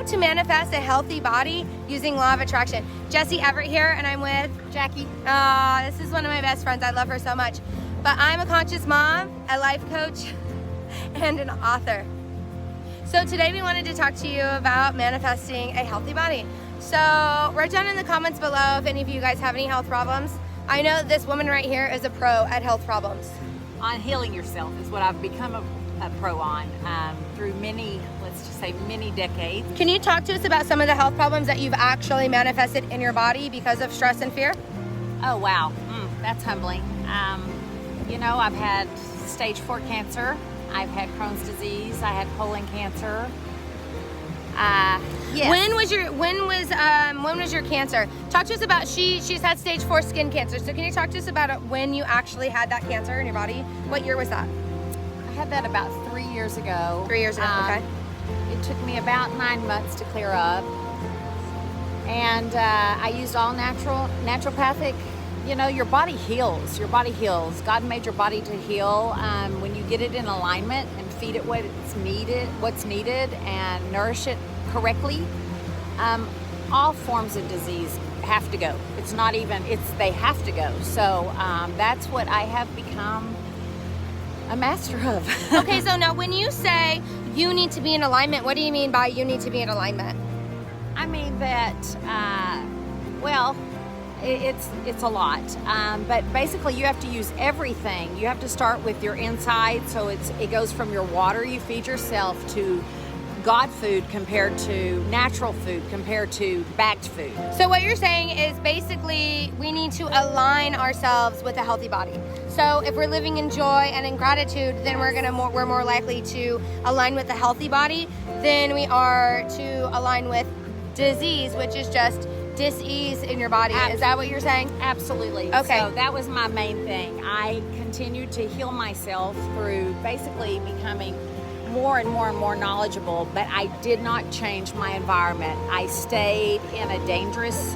to manifest a healthy body using law of attraction. Jesse Everett here, and I'm with Jackie. This is one of my best friends. I love her so much. But I'm a conscious mom, a life coach, and an author. So today we wanted to talk to you about manifesting a healthy body. So write down in the comments below if any of you guys have any health problems. I know this woman right here is a pro at health problems. On healing yourself is what I've become a pro on through many, let's just say many decades. Can you talk to us about some of the health problems that you've actually manifested in your body because of stress and fear? Oh wow, that's humbling. You know, I've had stage 4 cancer. I've had Crohn's disease. I had colon cancer. Yes. When was your cancer? Talk to us about she's had stage 4 skin cancer. So can you talk to us about it when you actually had that cancer in your body? What year was that? I had that about 3 years ago. 3 years ago. Okay. It took me about 9 months to clear up, and I used all naturopathic. You know, your body heals. Your body heals. God made your body to heal when you get it in alignment and feed it what's needed, and nourish it correctly. All forms of disease have to go. They have to go. So that's what I have become a master of. Okay, so now when you say you need to be in alignment, what do you mean by you need to be in alignment? I mean that, it's a lot, but basically you have to use everything. You have to start with your inside, so it goes from your water you feed yourself to God food compared to natural food compared to bagged food. So what you're saying is basically we need to align ourselves with a healthy body. So if we're living in joy and in gratitude, then we're more likely to align with a healthy body than we are to align with disease, which is just dis-ease in your body. Is that what you're saying? Absolutely. Okay. So that was my main thing. I continued to heal myself through basically becoming more and more and more knowledgeable, but I did not change my environment. I stayed in a dangerous,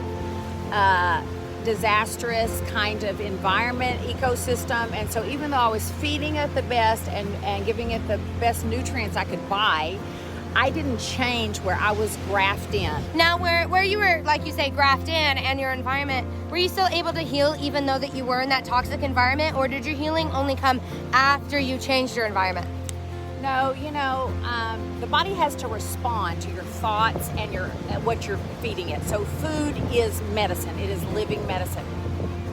disastrous kind of environment, ecosystem, and so even though I was feeding it the best and giving it the best nutrients I could buy, I didn't change where I was grafted in. Now, where you were, like you say, grafted in and your environment, were you still able to heal even though that you were in that toxic environment, or did your healing only come after you changed your environment? No, you know, the body has to respond to your thoughts and what you're feeding it. So food is medicine. It is living medicine.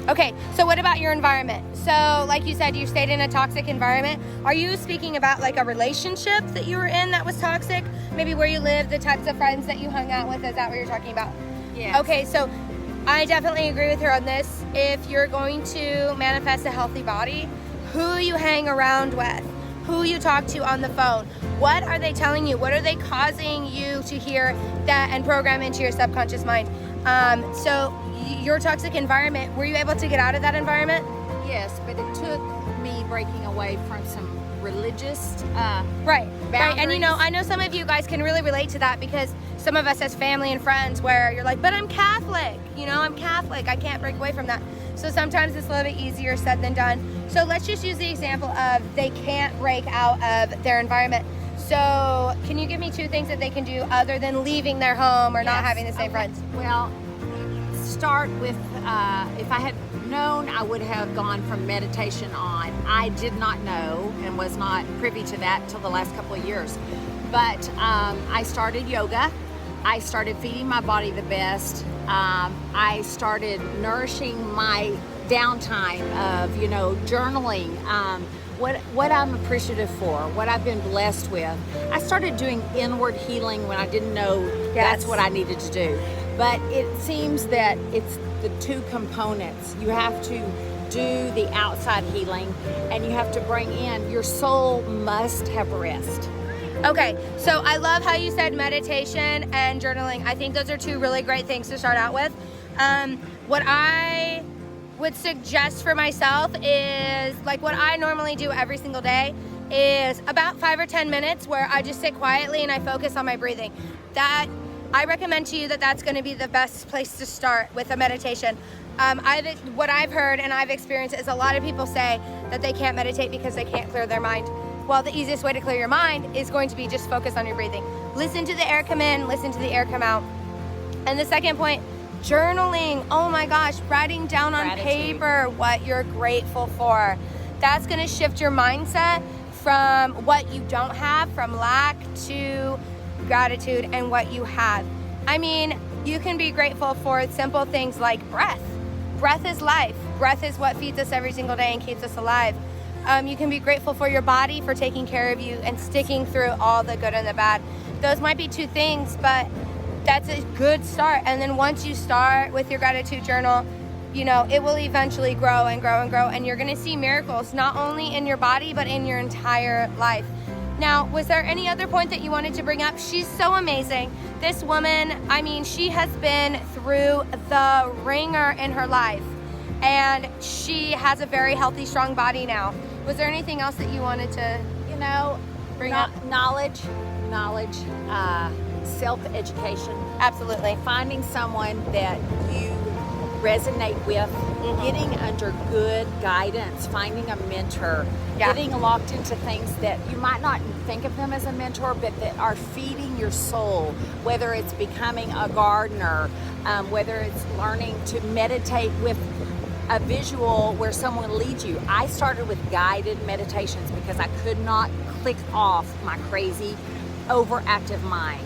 Okay, so what about your environment? So like you said, you stayed in a toxic environment. Are you speaking about like a relationship that you were in that was toxic? Maybe where you lived, the types of friends that you hung out with, is that what you're talking about? Yeah. Okay, so I definitely agree with her on this. If you're going to manifest a healthy body, who you hang around with, who you talk to on the phone, what are they telling you? What are they causing you to hear that and program into your subconscious mind? So your toxic environment, were you able to get out of that environment? Yes, but it took me breaking away from some religious Right. boundaries. And you know, I know some of you guys can really relate to that, because some of us as family and friends where you're like, but I'm Catholic, you know, I'm Catholic, I can't break away from that. So sometimes it's a little bit easier said than done. So let's just use the example of they can't break out of their environment. So can you give me 2 things that they can do other than leaving their home or not having the same friends? Well, start with, if I had known, I would have gone from meditation on. I did not know and was not privy to that till the last couple of years. But I started yoga. I started feeding my body the best. I started nourishing my downtime of, you know, journaling, what I'm appreciative for, what I've been blessed with. I started doing inward healing when I didn't know that's what I needed to do. But it seems that it's the 2 components. You have to do the outside healing, and you have to bring in, your soul must have rest. Okay, so I love how you said meditation and journaling. I think those are 2 really great things to start out with. What I would suggest for myself is, like what I normally do every single day is about 5 or 10 minutes where I just sit quietly and I focus on my breathing. That I recommend to you that's going to be the best place to start with a meditation. What I've heard and I've experienced is a lot of people say that they can't meditate because they can't clear their mind. Well, the easiest way to clear your mind is going to be just focus on your breathing. listen to the air come in, listen to the air come out. And the second point, journaling. Oh my gosh, writing down on paper what you're grateful for. That's going to shift your mindset from what you don't have, from lack to gratitude and what you have. I mean, you can be grateful for simple things like breath. Breath is life. Breath is what feeds us every single day and keeps us alive. You can be grateful for your body for taking care of you and sticking through all the good and the bad. Those might be two things, but that's a good start. And then once you start with your gratitude journal, you know, it will eventually grow and grow and grow, and you're going to see miracles not only in your body but in your entire life. Now, was there any other point that you wanted to bring up? She's so amazing. This woman, I mean, she has been through the ringer in her life, and she has a very healthy, strong body now. Was there anything else that you wanted to, You know, bring up? knowledge, self-education. Absolutely. Finding someone that you resonate with, getting under good guidance, finding a mentor, getting locked into things that you might not think of them as a mentor, but that are feeding your soul, whether it's becoming a gardener, whether it's learning to meditate with a visual where someone leads you. I started with guided meditations because I could not click off my crazy, overactive mind.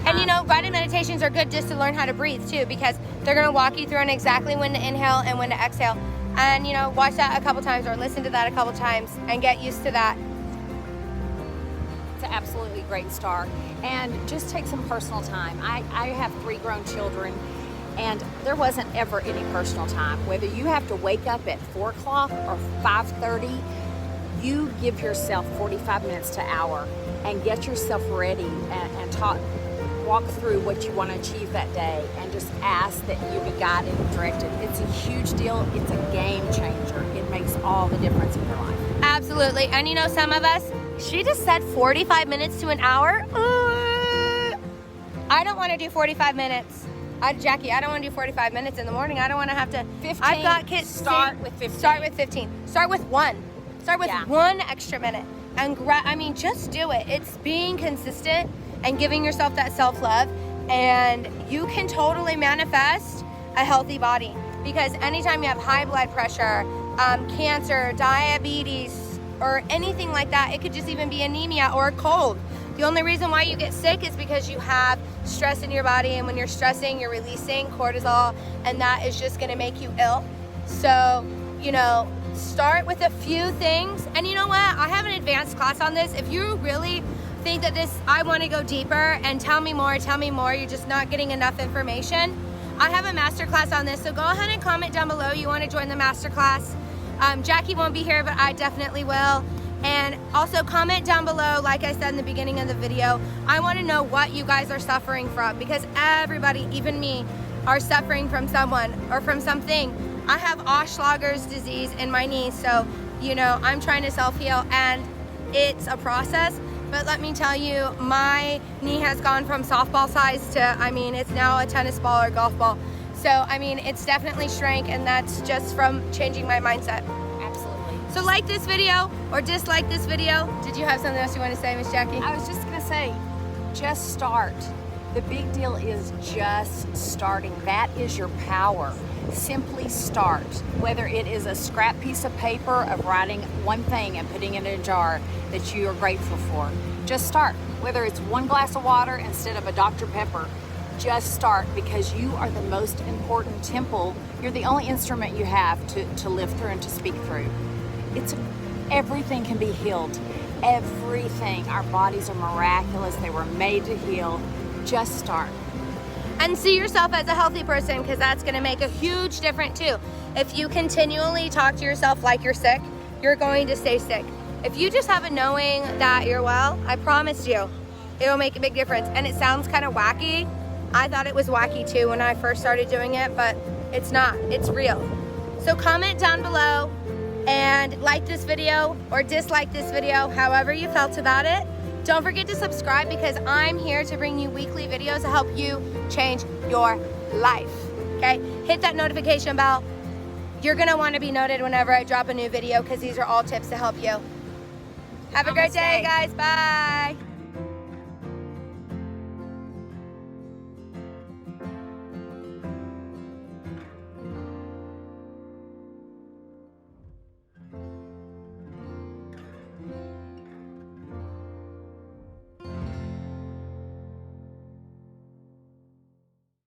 And you know, guided meditations are good just to learn how to breathe too, because they're going to walk you through on exactly when to inhale and when to exhale. And you know, watch that a couple times or listen to that a couple times and get used to that. It's an absolutely great start. And just take some personal time. I have 3 grown children, and there wasn't ever any personal time. Whether you have to wake up at 4 o'clock or 5:30, you give yourself 45 minutes to an hour and get yourself ready and walk through what you want to achieve that day, and just ask that you be guided and directed. It's a huge deal. It's a game changer. It makes all the difference in your life. Absolutely. And you know, some of us, she just said 45 minutes to an hour. I don't want to do 45 minutes. Jackie, I don't want to do 45 minutes in the morning. I don't want to have to. 15. I've got kids. Start with 15. Start with 15. Start with 1. Start with 1 extra minute. And I mean, just do it. It's being consistent and giving yourself that self-love, and you can totally manifest a healthy body. Because anytime you have high blood pressure, cancer, diabetes, or anything like that, it could just even be anemia or a cold. The only reason why you get sick is because you have stress in your body, and when you're stressing, you're releasing cortisol, and that is just going to make you ill. So, you know, start with a few things. And you know what? I have an advanced class on this. If you really think that I want to go deeper and tell me more, you're just not getting enough information, I have a masterclass on this. So go ahead and comment down below you want to join the masterclass. Jackie won't be here, but I definitely will. And also comment down below, like I said in the beginning of the video, I want to know what you guys are suffering from, because everybody, even me, are suffering from someone or from something. I have Oshlager's disease in my knee, so you know, I'm trying to self-heal, and it's a process. But let me tell you, my knee has gone from softball size to, I mean, it's now a tennis ball or golf ball. So, I mean, it's definitely shrank, and that's just from changing my mindset. Absolutely. So like this video or dislike this video. Did you have something else you want to say, Miss Jackie? I was just gonna say, just start. The big deal is just starting. That is your power. Simply start. Whether it is a scrap piece of paper of writing one thing and putting it in a jar that you are grateful for, just start. Whether it's 1 glass of water instead of a Dr. Pepper, just start, because you are the most important temple. You're the only instrument you have to live through and to speak through. Everything can be healed. Everything. Our bodies are miraculous. They were made to heal. Just start. And see yourself as a healthy person, because that's going to make a huge difference too. If you continually talk to yourself like you're sick, you're going to stay sick. If you just have a knowing that you're well, I promise you, it'll make a big difference. And it sounds kind of wacky. I thought it was wacky too when I first started doing it, but it's not. It's real. So comment down below and like this video or dislike this video, however you felt about it. Don't forget to subscribe, because I'm here to bring you weekly videos to help you change your life, okay? Hit that notification bell. You're gonna wanna be noted whenever I drop a new video, because these are all tips to help you. Have a great day, guys. Bye.